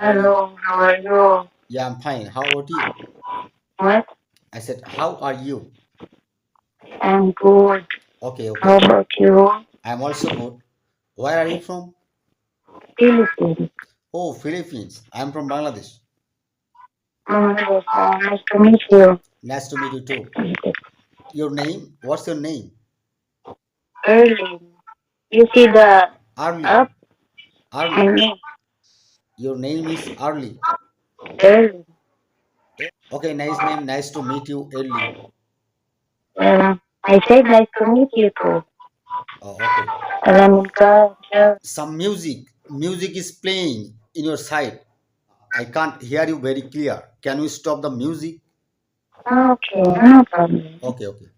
Hello, how are you? Yeah, I'm fine. How about you? What? I said, how are you? I'm good. Okay, How okay. about you? I'm also good. Where are you from? Philippines. Oh, Philippines. I'm from Bangladesh. Yes, nice to meet you. Nice to meet you too. Your name? What's your name? Early. You see the Arlie. up? I Arlie. mean, Your name is Arlie. early. Okay, nice name. Nice to meet you, Early. I said nice to meet you too. Oh, okay. Salamin Some music. Music is playing in your side. I can't hear you very clear. Can you stop the music? Okay, no problem. Okay, okay.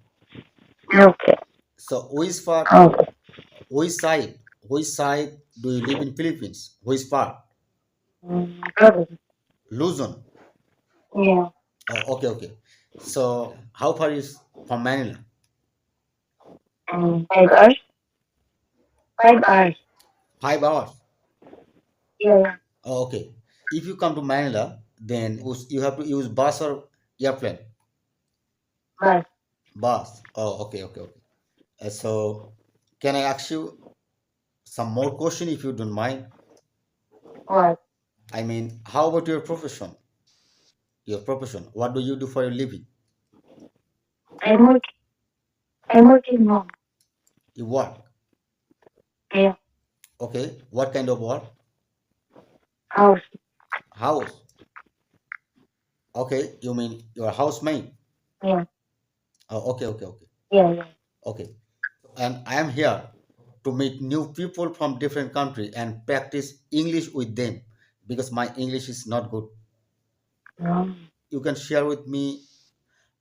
Okay, So, which part? okay. Which side? Which side do you live in Philippines? Which part? Problem. Luzon. Yeah. Oh, okay, okay. So how far is from Manila? 5 hours? 5 hours. 5 hours. Yeah, yeah. Oh, okay. If you come to Manila, then you have to use bus or airplane. But, Bus. Oh, okay, okay, okay. So can I ask you some more question if you don't mind? what? I mean, how about your profession? Your profession. What do you do for your living? I'm working. I'm working home. You work. Yeah. Okay. What kind of work? House. House. Okay. You mean your housemate? Yeah. Oh, okay, okay, okay. Yeah, yeah. Okay. And I am here to meet new people from different country and practice English with them because my English is not good. Um, You can share with me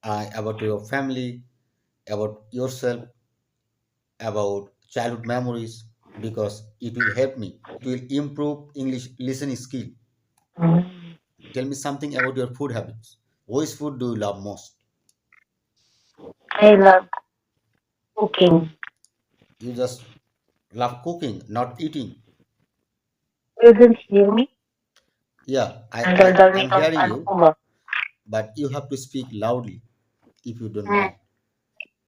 about your family, about yourself, about childhood memories because it will help me. It will improve English listening skill. um, Tell me something about your food habits. Which food do you love most? I love cooking. You just love cooking, not eating. You didn't hear me? Yeah, Ang gagawin I'm kang hearing ano you, ko ba? but you have to speak loudly if you don't Hmm. mind.